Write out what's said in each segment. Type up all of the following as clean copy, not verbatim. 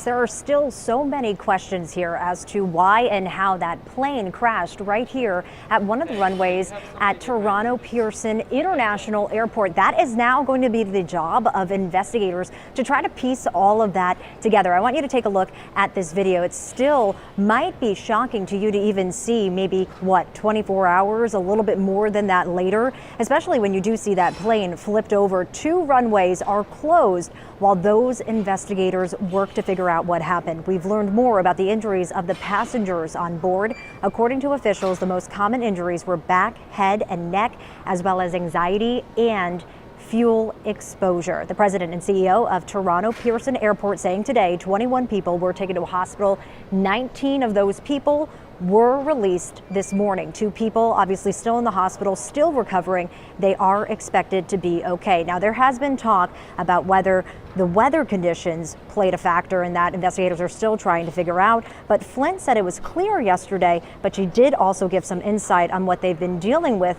There are still so many questions here as to why and how that plane crashed right here at one of the runways at Toronto Pearson International Airport. That is now going to be the job of investigators to try to piece all of that together. I want you to take a look at this video. It still might be shocking to you to even see maybe, 24 hours, a little bit more than that later, especially when you do see that plane flipped over. 2 runways are closed while those investigators work to figure out what happened. We've learned more about the injuries of the passengers on board. According to officials, the most common injuries were back, head, and neck, as well as anxiety and fuel exposure. The president and CEO of Toronto Pearson Airport saying today 21 people were taken to a hospital. 19 of those people were released this morning. 2 people obviously still in the hospital, still recovering. They are expected to be okay. Now, there has been talk about whether the weather conditions played a factor in that. Investigators are still trying to figure out. But Flint said it was clear yesterday, but she did also give some insight on what they've been dealing with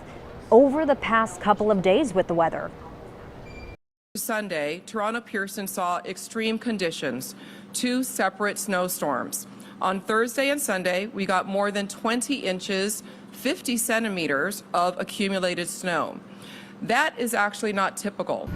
over the past couple of days with the weather. Sunday, Toronto Pearson saw extreme conditions, 2 separate snowstorms. On Thursday and Sunday, we got more than 20 inches, 50 centimeters of accumulated snow. That is actually not typical.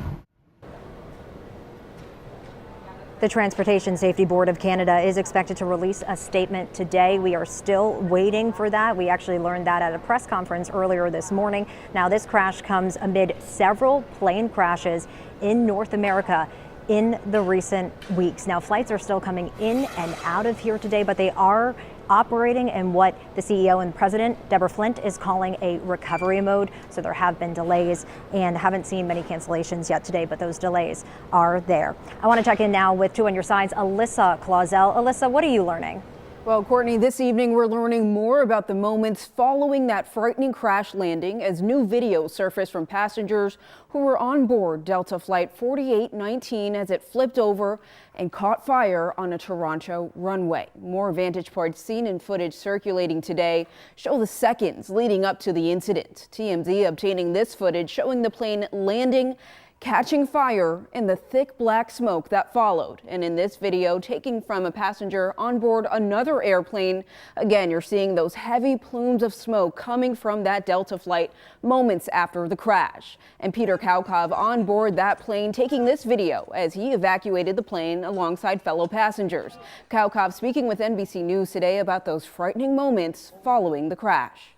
The Transportation Safety Board of Canada is expected to release a statement today. We are still waiting for that. We actually learned that at a press conference earlier this morning. Now, this crash comes amid several plane crashes in North America in the recent weeks. Now, flights are still coming in and out of here today, but they are operating in what the CEO and President Deborah Flint is calling a recovery mode. So there have been delays and haven't seen many cancellations yet today, but those delays are there. I want to check in now with 2 on your sides, Alyssa Clausel. Alyssa, what are you learning? Well, Courtney, this evening we're learning more about the moments following that frightening crash landing as new video surfaced from passengers who were on board Delta Flight 4819 as it flipped over and caught fire on a Toronto runway. More vantage point scene and footage circulating today show the seconds leading up to the incident. TMZ obtaining this footage showing the plane landing, catching fire in the thick black smoke that followed. And in this video, taking from a passenger on board another airplane, again, you're seeing those heavy plumes of smoke coming from that Delta flight moments after the crash. And Peter Kaukov on board that plane taking this video as he evacuated the plane alongside fellow passengers. Kaukov speaking with NBC News today about those frightening moments following the crash.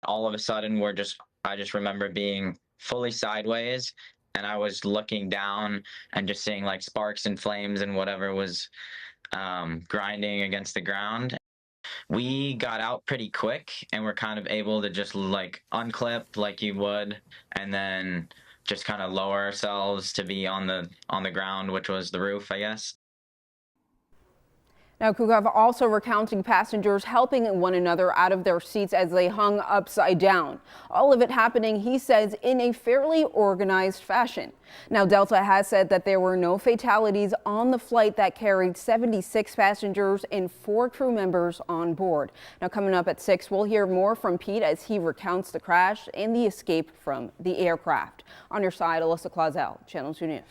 All of a sudden, I just remember being fully sideways, and I was looking down and just seeing like sparks and flames and whatever was grinding against the ground. We got out pretty quick and we're kind of able to just like unclip like you would, and then just kind of lower ourselves to be on the ground, which was the roof, I guess. Now, Kukov also recounting passengers helping one another out of their seats as they hung upside down. All of it happening, he says, in a fairly organized fashion. Now, Delta has said that there were no fatalities on the flight that carried 76 passengers and 4 crew members on board. Now, coming up at 6, we'll hear more from Pete as he recounts the crash and the escape from the aircraft. On your side, Alyssa Clausel, Channel 2 News.